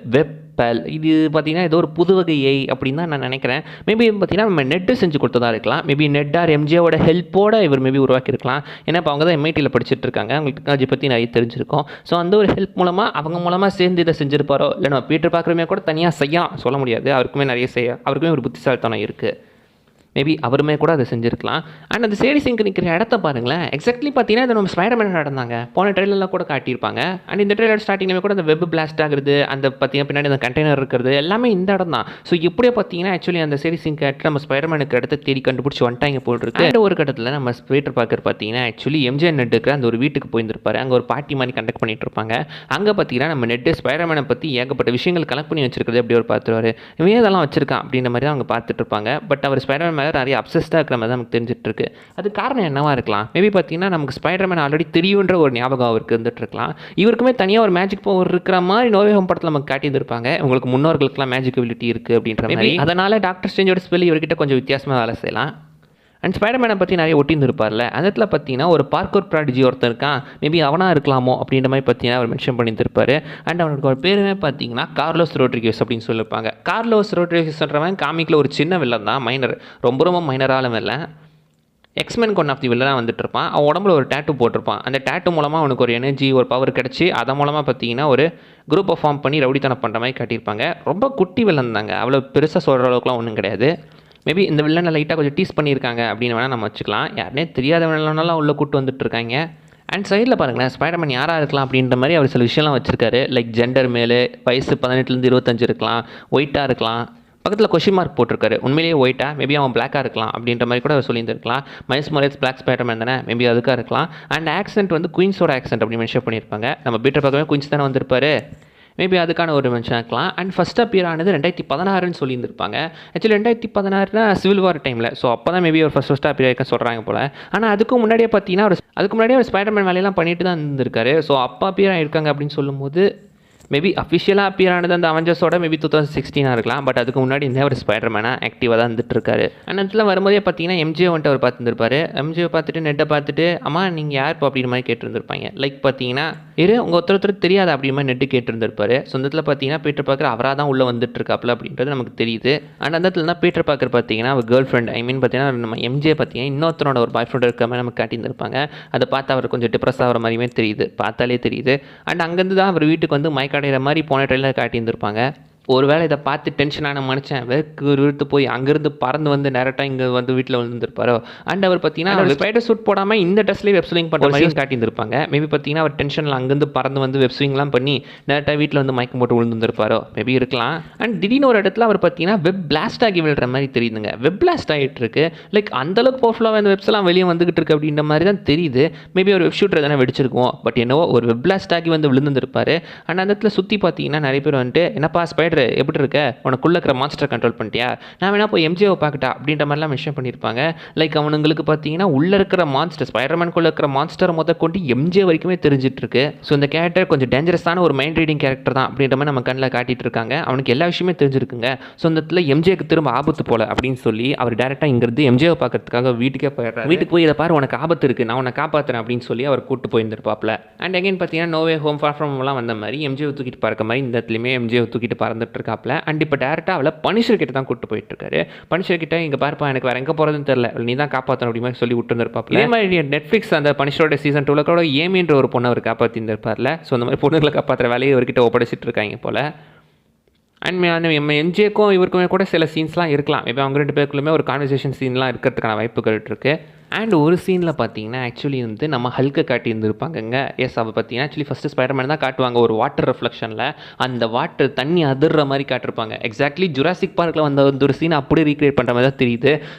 இது பார்த்தீங்கன்னா ஏதோ ஒரு புது வகை ஏஐ அப்படின்னு தான் நான் நினைக்கிறேன். மேபி பார்த்தீங்கன்னா நம்ம நெட்டு செஞ்சு கொடுத்ததா இருக்கலாம். மேபி நெட் ஆர் எம்ஜியோட ஹெல்ப்போட இவர் மேபி உருவாக்கியிருக்கலாம். ஏன்னா இப்போ அவங்க தான் எம்ஐடியில் படிச்சுட்டு இருக்காங்க, அவங்களுக்கு டெக்னாலஜி பற்றி நிறைய தெரிஞ்சிருக்கும். ஸோ அந்த ஒரு ஹெல்ப் மூலமாக அவங்க மூலமாக சேர்ந்து இதை செஞ்சிருப்பாரோ, இல்லை நம்ம பீட்டர் பார்க்குறமே கூட தனியாக சொல்ல முடியாது. அவருக்குமே ஒரு புத்திசாலித்தனம் இருக்குது. மேபி அவருமே கூட அதை செஞ்சுருக்கலாம். அண்ட் அந்த சேடி சிங்க் நிற்கிற இடத்த பாருங்களேன், எக்ஸாக்ட்லி பார்த்தீங்கன்னா அது நம்ம ஸ்பைடர்மேன் நடந்தாங்க போன ட்ரெயிலெலாம் கூட காட்டியிருப்பாங்க. அண்ட் இந்த ட்ரெயிலர் ஸ்டார்டிங்லேயே கூட அந்த வெப் பிளாஸ்ட் ஆகுறது, அந்த பார்த்தீங்கன்னா பின்னாடி அந்த கண்டெய்னர் இருக்கிறது எல்லாமே இந்த இடம் தான். ஸோ எப்படியே பார்த்தீங்கன்னா ஆக்சுவலி அந்த சேடி சிங்க் நம்ம ஸ்பைடர்மேனுக்கு இடத்த தேடி கண்டுபிடிச்சி வந்துட்டாங்க போட்டுருக்கு. அந்த ஒரு கட்டத்தில் நம்ம பீட்டர் பார்க்கர் பார்த்தீங்கன்னா ஆக்சுவலி எம்ஜிஆர் நெட்டுக்கு அந்த ஒரு வீட்டுக்கு போயிருந்திருப்பாரு. அங்கே ஒரு பார்ட்டி மாதிரி கண்டக்ட் பண்ணிட்டு இருப்பாங்க. அங்கே பார்த்தீங்கன்னா நம்ம நெட்டு ஸ்பைடர்மேனை பற்றி ஏகப்பட்ட விஷயங்கள் கலெக்ட் பண்ணி வச்சிருக்கிறது எப்படி ஒரு பார்த்துருவாரு. இவன் இதெல்லாம் வச்சிருக்கான் அப்படின்ற மாதிரி தான் அவங்க பார்த்துட்டு இருப்பாங்க. பட் அவர் ஸ்பைடர்மேன் நிறைய அப்சஸ்டாக இருக்கிற மாதிரி தான் நமக்கு தெரிஞ்சிட்டு இருக்கு. அது காரணம் என்னவா இருக்கலாம்? மேபி பார்த்தீங்கன்னா நமக்கு ஸ்பைடர்மேன் ஆல்ரெடி தெரியுன்ற ஒரு ஞாபகம் அவருக்கு இருந்துட்டு இருக்கலாம். இவருக்குமே தனியாக ஒரு மேஜிக் பவர் இருக்கிற மாதிரி நோ வே ஹோம் படத்தில் நமக்கு காட்டியிருப்பாங்க. உங்களுக்கு முன்னோர்களுக்குலாம் மேஜிக் எபிலிட்டி இருக்குது அப்படின்ற மாதிரி. அதனால டாக்டர் ஸ்ட்ரேஞ்சோட ஸ்பெல் இவர்கிட்ட கொஞ்சம் வித்தியாசமாக வேலை செய்யலாம். அண்ட் ஸ்பைடர்மேனை பற்றி நிறைய ஒட்டியிருந்திருப்பார்ல, அந்த இடத்துல பார்த்தீங்கன்னா ஒரு பார்க்கோர் ப்ராடிஜி ஒருத்தர் இருக்கான், மேபி அவனாக இருக்கலாமோ அப்படின்ற மாதிரி பார்த்தீங்கன்னா அவர் மென்ஷன் பண்ணியிருப்பார். அண்ட் அவனுக்கு ஒரு பேருமே பார்த்தீங்கன்னா கார்லோஸ் ரோட்ரிகஸ் அப்படின்னு சொல்லியிருப்பாங்க. கார்லோஸ் ரோட்ரிகஸ்ன்றவன் காமிக்கில் ஒரு சின்ன வில்லன் தான், மைனர், ரொம்ப மைனரான villain. X Men one of the வில்லனாக வந்துட்டு இருப்பான். அவன் உடம்புல ஒரு டேட்டு போட்டிருப்பான். அந்த டேட்டு மூலமாக அவனுக்கு ஒரு எனர்ஜி, ஒரு பவர் கிடச்சி அதன் மூலமாக பார்த்தீங்கன்னா ஒரு குரூப்பை ஃபார்ம் பண்ணி ரவுடித்தனம் பண்ணுற மாதிரி காட்டியிருப்பாங்க. ரொம்ப குட்டி வில்லன் தாங்க, அவ்வளோ பெருசாக சொல்கிற அளவுக்குலாம் ஒன்றும் கிடையாது. மேபி இந்த வில்லனை லைட்டாக கொஞ்சம் டீஸ் பண்ணியிருக்காங்க அப்படின்னு வேணால் நம்ம வச்சுக்கலாம். யாருனே தெரியாத வில்லனாலாம் உள்ளே கூட்டு வந்துட்டு இருக்காங்க. அண்ட் சைடில் பாருங்களேன், ஸ்பைடர்மேன் யாராக இருக்கலாம் அப்படின்ற மாதிரி அவர் சில விஷயம்லாம் வச்சுருக்காரு. லைக் ஜெண்டர் மேலே வயசு 18 25 இருக்கலாம், ஒயிட்டாக இருக்கலாம், பக்கத்தில் கொஷின் மார்க் போட்டிருக்காரு. உண்மையிலேயே ஒயிட்டா, மேபி அவன் பிளாக்காக இருக்கலாம் அப்படின்ற மாதிரி கூட அவர் சொல்லியிருந்திருக்கலாம். மைல்ஸ் மொரேல்ஸ் பிளாக் ஸ்பைடர்மேன் தானே, மேபி அதுக்காக இருக்கலாம். அண்ட் ஆக்சென்ட் வந்து குயின்ஸோட ஆக்சென்ட் அப்படி மென்ஷன் பண்ணியிருப்பாங்க. நம்ம பீட்டர் பக்கமே குயின்ஸ் தானே வந்திருப்பாரு, மேபி அதுக்கான ஒரு மென்ஷன் ஆக்கலாம். அண்ட் ஃபஸ்ட் அப்பியர் ஆனது 2016 சொல்லியிருந்திருப்பாங்க. ஆக்சுவலி 2016 சிவில் வார் டைமில். ஸோ அப்போ தான் மேபி ஒரு ஃபஸ்ட் அப்பியர் ஆயிருக்க சொல்கிறாங்க போல். ஆனால் அதுக்கு முன்னாடியே பார்த்தீங்கன்னா ஒரு ஸ்பைடர்மேன் வேலையெல்லாம் பண்ணிட்டு தான் இருந்திருக்காரு. ஸோ அப்பா அப்பியர் ஆகிருக்காங்க அப்படின்னு சொல்லும்போது மேபி அஃபிஷியலாக அப்பியர் ஆனது அந்த அவெஞ்சர்ஸோட மேபி 2016 இருக்கலாம். பட் அதுக்கு முன்னாடி இந்த ஒரு ஸ்பைடர்மேனாக ஆக்டிவாக தான் இருந்துட்டு இருக்காரு. அந்த இடத்துல வரும்போதே பார்த்தீங்கன்னா எம்ஜிஓ வந்துட்டு அவர் பார்த்துருப்பாரு. எம்ஜிஓ பார்த்துட்டு நெட்டை பார்த்துட்டு அம்மா நீங்கள் யார் இப்போ அப்படின்ற மாதிரி கேட்டிருந்திருப்பாங்க. லைக் பார்த்தீங்கன்னா உங்கள் ஒருத்தர் தெரியாத அப்படின்ற மாதிரி நெட்டு கேட்டிருந்திருப்பாரு. சொந்தத்தில் பார்த்தீங்கன்னா பீட்டர் பார்க்கர் அவராக தான் உள்ளே வந்துட்டு இருக்காப்புல அப்படின்றது நமக்கு தெரியுது. அண்ட் அந்த இடத்துல தான் பீட்டர் பார்க்கர் பார்த்தீங்கன்னா அவர் கேர்ள் ஃப்ரெண்ட், பார்த்தீங்கன்னா நம்ம எம்ஜிஏ பார்த்தீங்கன்னா இன்னொருத்தனோட ஒரு பாய் ஃப்ரெண்ட் இருக்க மாதிரி நமக்கு காட்டியிருந்திருப்பாங்க. அதை பார்த்து அவர் கொஞ்சம் டிப்ரெஸ் ஆகிற மாதிரியுமே தெரியுது, பார்த்தாலே தெரியுது. அண்ட் அங்கேருந்து தான் அவர் வீட்டுக்கு வந்து மயக்கடைகிற மாதிரி போன ட்ரெயிலர் காட்டியிருந்திருப்பாங்க. ஒருவேளை இதை பார்த்து டென்ஷனான மனுஷன் வெறுத்து போய் அங்கேருந்து பறந்து வந்து டேரெக்டாக இங்கே வந்து வீட்டில் வந்துருப்பாரோ. அண்ட் அவர் பார்த்தீங்கன்னா அவர் ஸ்பைடர் சூட் போடாமல் இந்த ட்ரெஸ்லேயே வெப்ஸ்விங் பண்ணுற மாதிரி காட்டியிருந்திருப்பாங்க. மேபி பார்த்தீங்கன்னா அவர் டென்ஷனில் அங்கேருந்து பறந்து வந்து வெப்ஸ்விங்லாம் பண்ணி டேரெக்டாக வீட்டில் வந்து மயக்கம் போட்டு விழுந்துருப்பாரோ, மேபி இருக்கலாம். அண்ட் திடீர்னு ஒரு இடத்துல அவர் பார்த்தீங்கன்னா வெப் பிளாஸ்ட் ஆகி விழுற மாதிரி தெரியுதுங்க. வெப் பிளாஸ்ட் ஆகிட்டு இருக்கு. லைக் அந்தளவுக்கு பவர்ஃபுல்லாக அந்த வெப்ஸ்லாம் வெளியே வந்துகிட்டு இருக்கு அப்படின்ற மாதிரி தான் தெரியுது. மேபி ஒரு வெப் ஷூட்டர் தானே வெடிச்சிருக்கும். பட் என்னவோ ஒரு வெப் பிளாஸ்ட் ஆகி வந்து விழுந்துருப்பாரு. அண்ட் அந்த இடத்துல சுற்றி பார்த்தீங்கன்னா நிறைய பேர் வந்துட்டு என்னப்பா ஸ்பைடர் எப்படி இருக்க, உனக்குள்ள இருக்கிற மான்ஸ்டர் கண்ட்ரோல் பண்ணிட்டியா, நான் வேணா போய் எம்ஜிஓ பார்க்கட்டா அப்படின்ற மாதிரிலாம் மென்ஷன் பண்ணியிருப்பாங்க. லைக் அவனுங்களுக்கு பார்த்தீங்கன்னா உள்ள இருக்கிற மான்ஸ்டர், ஸ்பைடர்மேனுக்குள்ள இருக்கிற மான்ஸ்டர் கொண்டு எம்ஜிஓ வரைக்குமே தெரிஞ்சிட்டு இருக்கு. ஸோ இந்த கேரக்டர் கொஞ்சம் டேஞ்சரஸான ஒரு மைண்ட் ரீடிங் கேரக்டர் தான் அப்படின்ற மாதிரி நம்ம கண்ணில் காட்டிட்டு இருக்காங்க. அவனுக்கு எல்லா விஷயமே தெரிஞ்சிருக்குங்க. ஸோ இந்த இடத்துல எம்ஜிஓக்கு திரும்ப ஆபத்து போல அப்படின்னு சொல்லி அவர் டேரெக்டாக இங்கிருந்து எம்ஜிஓ பார்க்கறதுக்காக வீட்டுக்கே போயிடுறாரு. வீட்டுக்கு போய் இதை பாரு உனக்கு ஆபத்து இருக்குது, நான் உன்னை காப்பாற்றுறேன் அப்படின்னு சொல்லி அவர் கூட்டு போயிருந்திருப்பாப்ல. அண்ட் அகைன் பார்த்தீங்கன்னா no way home far from ஹோம்லாம் வந்த மாதிரி எம்ஜிஓ தூக்கிட்டு பறக்க மாதிரி இந்த இடத்துலையுமே எம்ஜிஓ தூக்கிட்டு பறந்துட்டு இருக்காப்ல. அண்ட் இப்போ டேரெக்டாக அவளை பனிஷர் கிட்ட தான் கூட்டு போயிட்டு இருக்காரு. பனிஷர் கிட்ட இங்கே பார்ப்பா எனக்கு வேறு எங்கே போகிறதுன்னு தெரியல, நீ தான் காப்பாற்றணும் அப்படி மாதிரி சொல்லி விட்டுருப்பாப்ல. இதே மாதிரி நெட்ஃப்ளிக்ஸ் அந்த பனிஷரோட சீசன் 2 கூட ஏமின்ற ஒரு பொண்ணை அவர் காப்பாற்றிருப்பார்ல. ஸோ அந்த மாதிரி பொண்ணுங்களை காப்பாற்றுற வேலையை இவர்கிட்ட ஒப்படைச்சிட்டு இருக்காங்க போல். அண்ட் நம்ம எம்ஜிக்கும் இவருக்குமே கூட சில சீன்ஸ்லாம் இருக்கலாம். இப்போ அவங்க 2 பேருக்குள்ளுமே ஒரு கான்வர்சேஷன் சீன்லாம் இருக்கிறதுக்கான வாய்ப்புகள் இருக்குது. அண்ட் ஒரு சீனில் பார்த்தீங்கன்னா ஆக்சுவலி வந்து நம்ம ஹல்கை காட்டியிருந்துருப்பாங்கங்க. எஸ் அவள் பார்த்தீங்கன்னா ஆக்சுவலி ஃபஸ்ட்டு ஸ்பைடர்மேன் தான் காட்டுவாங்க ஒரு வாட்டர் ரிஃப்ளெக்ஷனில். அந்த வாட்டர் தண்ணி அதிர்ற மாதிரி காட்டிருப்பாங்க. எக்ஸாக்ட்லி ஜுராசிக் பார்க்கில் வந்த ஒரு சீன் அப்படியே ரீக்ரியேட் பண்ணுற மாதிரி தான் தெரியுது.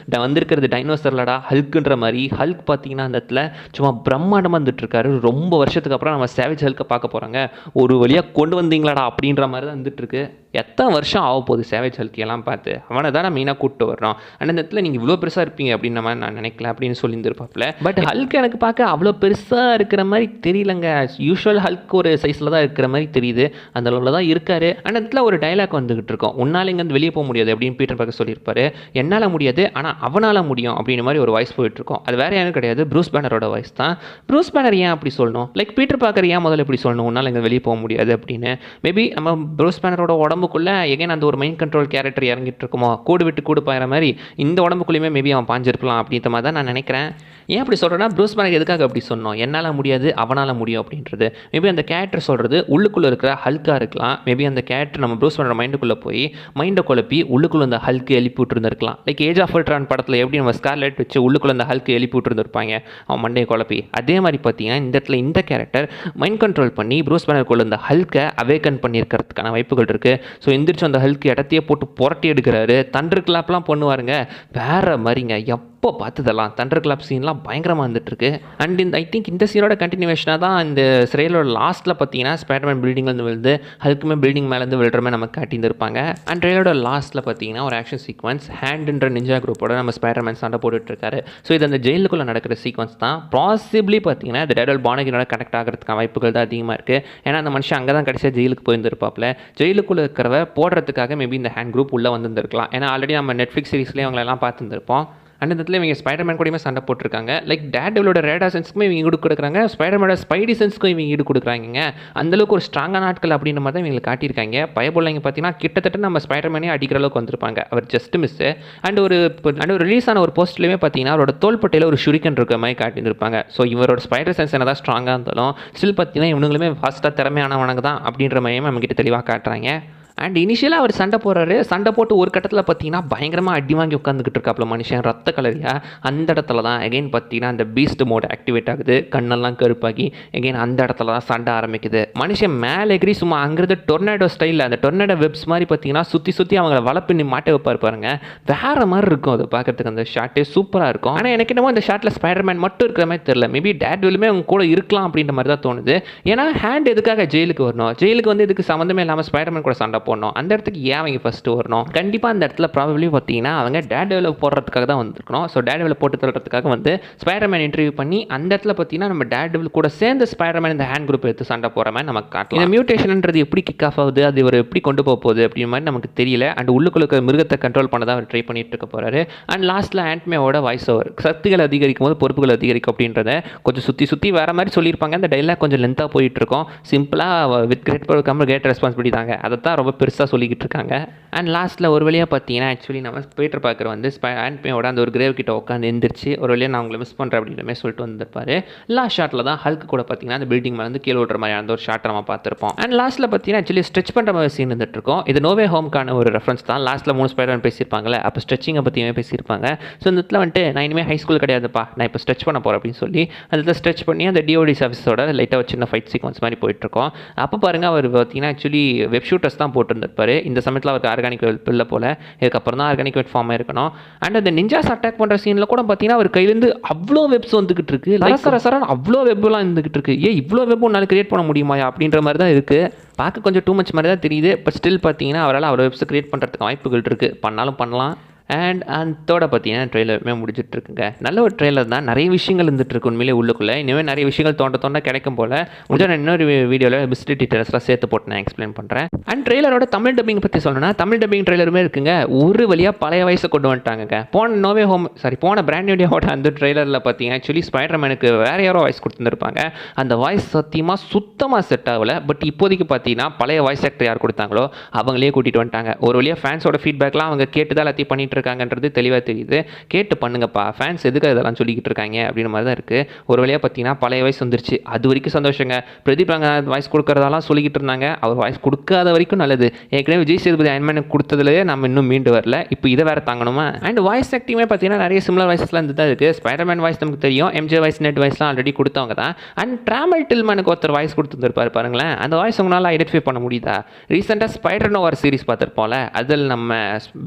வந்திருக்கிறது டைனோசர்லடா ஹல்க்குன்ற மாதிரி. ஹல்க் பார்த்தீங்கன்னா அந்த இடத்துல சும்மா பிரம்மாண்டமாக வந்துட்டுருக்காரு. ரொம்ப வருஷத்துக்கு அப்புறம் நம்ம சேவேஜ் ஹல்கை பார்க்க போகிறாங்க. ஒரு வழியாக கொண்டு வந்தீங்களாடா அப்படின்ற மாதிரி தான் வந்துட்டுருக்கு. எத்தனை வருஷம் ஆக போகுது சேவேஜ் ஹல்கியெல்லாம் பார்த்து, அவனை தான் நான் மெயினாக கூப்பிட்டு வர்றோம். அந்த இடத்துல நீங்கள் இவ்வளோ பெருசாக இருப்பீங்க அப்படின்ற மாதிரி நான் நினைக்கல அப்படின்னு சொல்லியிருந்திருப்பாப்புல. பட் ஹல்க் எனக்கு பார்க்க அவ்வளோ பெருசாக இருக்கிற மாதிரி தெரியலங்க. யூஷுவல் ஹல்க் ஒரு சைஸில் தான் இருக்கிற மாதிரி தெரியுது, அந்த அளவில் தான் இருக்காரு. அந்த இடத்துல ஒரு டைலாக் வந்துகிட்டு இருக்கோம், உன்னால் இங்கேருந்து வெளியே போக முடியாது அப்படின்னு பீட்டர் பார்க்க சொல்லியிருப்பாரு. என்னால் முடியாது ஆனால் அவனால் முடியும் அப்படின்ற மாதிரி ஒரு வாய்ஸ் போயிட்டுருக்கோம். அது வேறு யாரும் கிடையாது, ப்ரூஸ் பேனரோட வாய்ஸ் தான். ப்ரூஸ் பேனர் ஏன் அப்படி சொல்லணும், லைக் பீட்டர் பார்க்கர் ஏன் முதல்ல இப்படி சொல்லணும் உன்னால் இங்கே வெளியே போக முடியாது அப்படின்னு. மேபி நம்ம ப்ரூஸ் பேனரோட உடம்புக்குள்ளே எகைன் அந்த ஒரு மைண்ட் கண்ட்ரோல் கேரக்டர் இறங்கிட்டு இருக்குமோ, கூடு விட்டு கூடு பாயிற மாதிரி இந்த உடம்புக்குள்ளேயுமே மேபி அவன் பாஞ்சிருக்கலாம் அப்படின்ற மாதிரி தான் நான் நினைக்கிறேன். ஏன் அப்படி சொல்கிறேன்னா, ப்ரூஸ் பேனர் எதுக்காக அப்படி சொன்னோம், என்னால் முடியாது அவனால் முடியும் அப்படின்றது. மேபி அந்த கேரக்டர் சொல்கிறது உள்ளுக்குள்ளே இருக்கிற ஹல்காக இருக்கலாம். மேபி அந்த கேரக்டர் நம்ம ப்ரூஸ் பேனர் மைண்டுக்குள்ளே போய் மைண்டை குழப்பி உள்ளுக்குள்ளே அந்த ஹல்க்கு எழுப்பி விட்டுருந்துருக்கலாம். லைக் ஏஜ் ஆஃப் அல்ட்ரான் படத்தில் எப்படி நம்ம ஸ்கார்லெட் வச்சு உள்ளுக்குள்ளே அந்த ஹல்க்கு எழுப்பி விட்டுருந்துருப்பாங்க அவன் மண்டையை குழப்பி. அதே மாதிரி பார்த்தீங்கன்னா இந்த இடத்துல இந்த கேரக்டர் மைண்ட் கண்ட்ரோல் பண்ணி ப்ரூஸ் பேனருக்குள்ள இந்த ஹல்கை அவேக்கன் பண்ணியிருக்கிறதுக்கான வாய்ப்புகள் இருக்குது. ஸோ எந்திரிச்சு அந்த ஹல்க்கு இடத்தையே போட்டு புரட்டி எடுக்கிறாரு. தண்டர் கிளாப்லாம் பண்ணுவாருங்க, வேறு மாதிரிங்க. எப்போ பார்த்ததெல்லாம் தண்டர் கிளாப் சீன்லாம் பயங்கரமாக வந்துட்டுருக்கு. அண்ட் இந்த ஐ திங்க் இந்த சீனோட கண்டினியூவேஷனாக தான் இந்த சிறையிலோட லாஸ்ட்டில் பார்த்தீங்கன்னா ஸ்பைடர்மேன் பில்டிங்லேருந்து விழுந்து ஹல்க்குமே பில்டிங் மேலேருந்து விழுறமே நமக்கு காட்டியிருப்பாங்க. அண்ட் ட்ரெயிலோட லாஸ்ட்டில் பார்த்தீங்கன்னா ஒரு ஆக்ஷன் சீக்வன்ஸ் ஹேண்டுன்ற நிஞ்சா குரூப்போட நம்ம ஸ்பைடர்மேன் சண்டை போட்டுட்ருக்காரு. ஸோ இது அந்த ஜெயிலுக்குள்ளே நடக்கிற சீக்வன்ஸ் தான். பாசிபிளி பார்த்தீங்கன்னா இந்த டேடல் பானகினோட கனெக்ட் ஆகிறதுக்கான வாய்ப்புகள் தான் அதிகமாக இருக்குது. ஏன்னா அந்த மனுஷன் அங்கே தான் கடைசியாக ஜெயிலுக்கு போயிருந்திருப்பாப்ல. ஜெயிலுக்குள்ளே இருக்கிறவ போடுறதுக்காக மேபி இந்த ஹேண்ட் குரூப் உள்ளே வந்துருக்கலாம். ஏன்னா ஆல்ரெடி நம்ம நெட்ஃப்ளிக்ஸ் சீரிஸ்லேயே அவங்களெல்லாம் பார்த்துருப்போம். அந்த இடத்துல இவங்க ஸ்பைடர்மேன் கூடயுமே சண்டை போட்டிருக்காங்க. லைக் டேர்டெவிலோட ரேடார் சென்ஸ்க்குமே இவங்க ஈடு கொடுக்குறாங்க, ஸ்பைடர்மேனோட ஸ்பைடி சென்ஸ்க்கும் இவங்க ஈடு கொடுக்குறாங்க. அந்தளவுக்கு ஒரு ஸ்ட்ராங்கான ஆட்கள் அப்படின்ற மாதிரி தான் இவங்களுக்கு காட்டியிருக்காங்க. பயபோல் பார்த்தீங்கன்னா கிட்டத்தட்ட நம்ம ஸ்பைடர்மேனே அடிக்கிற அளவுக்கு வந்திருப்பாங்க. அவர் ஜஸ்ட் மிஸ்ஸு. அண்ட் ஒரு ரிலீஸ் ஆன ஒரு போஸ்ட்லேயுமே பார்த்தீங்கன்னா அவரோட தோள்பட்டையில் ஒரு ஷுரிக்கன் இருக்கிற மாதிரி காட்டியிருப்பாங்க. ஸோ இவரோட ஸ்பைடர் சென்ஸ் என்ன தான் ஸ்ட்ராங்காக இருந்தாலும் ஸ்டில் பார்த்தீங்கன்னா இவங்களுமே ஃபாஸ்ட்டாக திறமையானவனுக்கு தான் அப்படின்ற மாதிரியுமே நம்மக்கிட்ட தெளிவாக காட்டுறாங்க. அண்ட் இனிஷியலாக அவர் சண்டை போடுறாரு. சண்டை போட்டு ஒரு கட்டத்தில் பார்த்தீங்கன்னா பயங்கரமாக அடி வாங்கி உட்காந்துக்கிட்டு இருக்காப்புல மனுஷன் ரத்த கலரியாக. அந்த இடத்துல தான் எகெயின் பார்த்தீங்கன்னா அந்த பீஸ்ட் மோட் ஆக்டிவேட் ஆகுது. கண்ணெல்லாம் கருப்பாகி எகெயின் அந்த இடத்துல தான் சண்டை ஆரம்பிக்குது. மனுஷன் மேலே எகிரி சும்மா அங்கிறது டொர்னாடோ ஸ்டைலில் அந்த டொர்னாடோ வெப்ஸ் மாதிரி பார்த்தீங்கன்னா சுற்றி அவங்கள வளப்பின்னி மாட்ட வைப்பார் பாருங்க. வேறு மாதிரி இருக்கும் அதை பார்க்கறதுக்கு. அந்த ஷாட்டே சூப்பராக இருக்கும். ஆனால் எனக்கு என்னமோ அந்த ஷாட்டில் ஸ்பைடர்மேன் மட்டும் இருக்கிற மாதிரி தெரியல. மேபி டேர்டெவிலுமே அவங்க கூட இருக்கலாம் அப்படின்ற மாதிரி தான் தோணுது. ஏன்னா ஹேண்ட் எதுக்காக ஜெயிலுக்கு வரணும், ஜெயிலுக்கு வந்து இதுக்கு சம்மந்தமே இல்லாமல் ஸ்பைடர்மேன் கூட சண்டை போடணும். அந்த இடத்துக்கு ஏன் அவங்க ஃபஸ்ட்டு வரணும்? கண்டிப்பாக அந்த இடத்துல ப்ராபபிளி பார்த்தீங்கன்னா அவங்க டேர்டெவிலை போடுறதுக்காக தான் வந்துருக்கணும். ஸோ டேர்டெவிலை போட்டு தள்ளுறதுக்காக வந்து ஸ்பைடர்மேன் இன்டர்வியூ பண்ணி அந்த இடத்துல பார்த்தீங்கன்னா நம்ம டேர்டெவில் கூட சேர்ந்து ஸ்பைடர்மேன் இந்த ஹேண்ட் குரூப் எடுத்து சண்டை போகிற மாதிரி நமக்கு காட்டலாம். இந்த மியூட்டேஷன்ன்றது எப்படி கிக் ஆஃப் ஆகுது, அது ஒரு எப்படி கொண்டு போக போகுது அப்படின்ற மாதிரி நமக்கு தெரியல. அண்ட் உள்ளுக்குள்ள மிருகத்தை கண்ட்ரோல் பண்ண தான் அவர் ட்ரை பண்ணிட்டு இருக்க போகிறாரு. அண்ட் லாஸ்ட்டில் ஆண்ட்மேவோட வாய்ஸ் ஓவர் சக்திகள் அதிகரிக்கும் போது பொறுப்புகள் அதிகரிக்கும் அப்படின்றத கொஞ்சம் சுற்றி வேறு மாதிரி சொல்லியிருப்பாங்க. அந்த டைலாக் கொஞ்சம் லென்த்தாக போயிட்டு இருக்கோம். சிம்பிளாக with great power come great responsibility தாங்க, அதை தான் ரொம்ப பெருசாக சொல்லிக்கிட்டு இருக்காங்க. அண்ட் லாஸ்ட்டில் ஒரு வழியாக பார்த்தீங்கன்னா ஆக்சுவலி நம்ம பீட்டர் பார்க்கர் வந்து ஆண்ட்மேயோட அந்த ஒரு கிரேவ் கிட்ட உட்காந்து எந்திரிச்சு ஒரு வழியாக நான் உங்களை மிஸ் பண்ணுறேன் அப்படின்ற மாதிரி சொல்லிட்டு வந்திருப்பாரு. லாஸ்ட் ஷாட்டில் தான் ஹல்க் கூட பார்த்தீங்கன்னா அந்த பில்டிங் மேலே வந்து கீழே விடுற மாதிரி அந்த ஒரு ஷாட்டை நம்ம பார்த்துருப்போம். அண்ட் லாஸ்ட்டில் பார்த்தீங்கன்னா ஆக்சுவலி ஸ்ட்ரெச் பண்ணுற மாதிரி சீன் இருந்துட்டு இருக்கும். இது நோவே ஹோம்க்கான ஒரு ரெஃபரன்ஸ் தான். லாஸ்ட்டில் 3 ஸ்பைடர்மேன் பேசியிருப்பாங்களே, அப்போ ஸ்ட்ரெச்சிங்கை பற்றியுமே பேசியிருப்பாங்க. ஸோ இந்த இடத்துல வந்துட்டு நான் இனிமேல் ஹை ஸ்கூல் கிடையாதுப்பா, நான் இப்போ ஸ்ட்ரெச் பண்ண போகிறேன் அப்படின்னு சொல்லி அதில் ஸ்ட்ரெச் பண்ணி அந்த டிஓடி சர்வீஸோட லைட்டாக ஒரு சின்ன ஃபைட் சீக்வன்ஸ் மாதிரி போயிட்டுருக்கோம். அப்போ பாருங்கள் அவர் பார்த்தீங்கன்னா ஆக்சுவலி வெப் ஷூட்டர்ஸ் தான் போட்டுருந்துருப்பாரு. இந்த சமயத்தில் அவருக்கு ஆர்கானிக் வெப் இல்லை போல், இதுக்கப்புறம் தான் ஆர்கானிக் வெப் ஃபார்மாக இருக்கணும். அண்ட் அந்த நிஞ்சாஸ் அட்டாக் பண்ணுற சீனில் கூட பார்த்தீங்கன்னா அவர் கையிலேருந்து அவ்வளோ வெப்ஸ் வந்துக்கிட்டு இருக்கு. சரசரன் அவ்வளோ வெப்லாம் இருந்துகிட்டு இருக்கு. இவ்வளோ வெப் ஒன்றால் கிரியேட் பண்ண முடியுமாயா அப்படின்ற மாதிரி தான் இருக்குது. பார்க்க கொஞ்சம் டூ மச் மாதிரி தான் தெரியுது. பட் ஸ்டில் பார்த்தீங்கன்னா அவரால் அவர் வெப்ஸ் கிரியேட் பண்ணுறதுக்கு வாய்ப்புகள் இருக்குது. பண்ணாலும் பண்ணலாம். அண்ட் அதோட பார்த்தீங்கன்னா ட்ரெய்லருமே முடிஞ்சிட்ருக்குங்க. நல்ல ஒரு ட்ரெய்லர் தான். நிறைய விஷயங்கள் இருந்துகிட்ருக்கு உண்மையிலே உள்ளுக்குள்ளே. இனிமேல் நிறைய விஷயங்கள் தோண்ட கிடைக்கும் போல். முடிஞ்சால் நான் இன்னொரு வீடியோவில் மிஸ்ட்ரி டீட்டெயில்ஸ்லாம் சேர்த்து போட்டு நான் எக்ஸ்பிளைன் பண்ணுறேன். அண்ட் ட்ரெய்லரோட தமிழ் டப்பிங் பற்றி சொல்லணும்னா தமிழ் டப்பிங் ட்ரெய்லருமே இருக்குங்க. ஒரு வழியாக பழைய வயசை கொண்டு வந்துட்டாங்க. போன பிராண்ட் நியூ டேவோட அந்த ட்ரெய்லரில் பார்த்தீங்கன்னா ஆக்சுவலி ஸ்பைடர்மேனுக்கு வேறு யாரோ வாய்ஸ் கொடுத்துருப்பாங்க. அந்த வாய்ஸ் சத்தியமாக சுத்தமாக செட் ஆகலை. பட் இப்போதைக்கு பார்த்தீங்கன்னா பழைய வாய்ஸ் ஆக்டர் யார் கொடுத்தாங்களோ அவங்களே கூட்டிகிட்டு வந்துட்டாங்க. ஒரு வழியாக ஃபேன்ஸோட ஃபீட்பேக்லாம் அவங்க கேட்டு தான் எல்லாத்தையும் பண்ணிட்டு இருக்காங்கன்றது தெளிவாக தெரியுது. கேட்டு பண்ணுங்கப்பா, ஃபேன்ஸ் எதுக்கு இதெல்லாம் சொல்லிக்கிட்டு இருக்காங்க அப்படின்ற மாதிரி தான் இருக்குது. ஒரு வழியாக பார்த்தீங்கன்னா பழைய வாய்ஸ் வந்துருச்சு. அது வரைக்கும் சந்தோஷங்க. பிரதீப் ரங்கநாத் வாய்ஸ் கொடுக்குறதாலாம் சொல்லிக்கிட்டு இருந்தாங்க. அவர் வாய்ஸ் கொடுக்காத வரைக்கும் நல்லது. ஏற்கனவே விஜய் சேதுபதி அயன்மேனுக்கு கொடுத்ததுலேயே நம்ம இன்னும் மீண்டு வரல. இப்போ இதை வேறு தாங்கணுமா? அண்ட் வாய்ஸ் ஆக்டிங்குமே பார்த்தீங்கன்னா நிறைய சிமிலர் வாய்ஸ்லாம் இருந்து தான் இருக்குது. ஸ்பைடர்மேன் வாய்ஸ் நமக்கு தெரியும். எம்ஜே வாய்ஸ், நெட் வாய்ஸ்லாம் ஆல்ரெடி கொடுத்தவங்க தான். அண்ட் ட்ராமல் டில்மனுக்கு ஒருத்தர் வாய்ஸ் கொடுத்துருப்பாரு பாருங்களேன். அந்த வாய்ஸ் உங்களால் ஐடென்டிஃபை பண்ண முடியுதா? ரீசெண்டாக ஸ்பைடர் நோவார் சீரிஸ் பார்த்துருப்போம்ல, அதில் நம்ம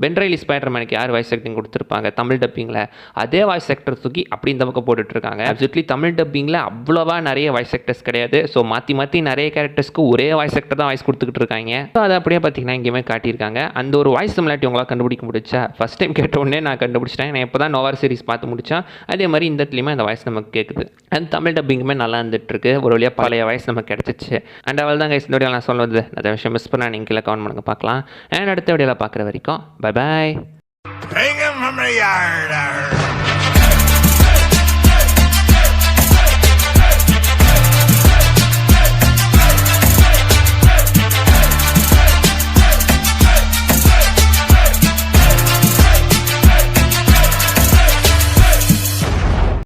பென்ரைலி ஸ்பைடர்மேனுக்கு யார் வாய்ஸ் ஆக்டிங் கொடுத்துருப்பாங்க தமிழ் டப்பிங்கில், அதே வாய்ஸ் ஆக்டர் தூக்கி அப்படி இந்த பக்கம் போட்டுட்ருக்காங்க. அப்சல்யூட்லி தமிழ் டப்பிங்கில் அவ்வளோவா நிறைய வாய்ஸ் ஆக்டர்ஸ் கிடையாது. ஸோ மாற்றி நிறைய கேரக்டர்ஸ்க்கு ஒரே வாய்ஸ் ஆக்டர் தான் வாய்ஸ் கொடுத்துக்கிட்டு இருக்காங்க. ஸோ அதை அப்படியே பார்த்தீங்கன்னா இங்கேயுமே காட்டியிருக்காங்க. அந்த ஒரு வாய்ஸ் சிமிலாரிட்டி உங்களால் கண்டுபிடிக்க முடிச்சா? ஃபஸ்ட் டைம் கேட்ட உடனே நான் கண்டுபிடிச்சிட்டேன். நான் இப்போ தான் நோவார் சீரிஸ் பார்த்து முடித்தேன். அதே மாதிரி இந்த இடத்துலையுமே அந்த வாய்ஸ் நமக்கு கேட்குது. அண்ட் தமிழ் டப்பிங்குமே நல்லா இருந்துகிட்ருக்கு. ஒரு வழியாக பழைய வாய்ஸ் நமக்கு கிடச்சிச்சு. அண்ட் அவள் தான் கைஸ் இந்த வீடியோ நான் சொல்வது அந்த விஷயம் மிஸ் பண்ணால் நீங்கள் கீழே கமெண்ட் பண்ணுங்க பார்க்கலாம். அண்ட் அடுத்த வீடியோவில் பார்க்குற வரைக்கும் பை பாய்.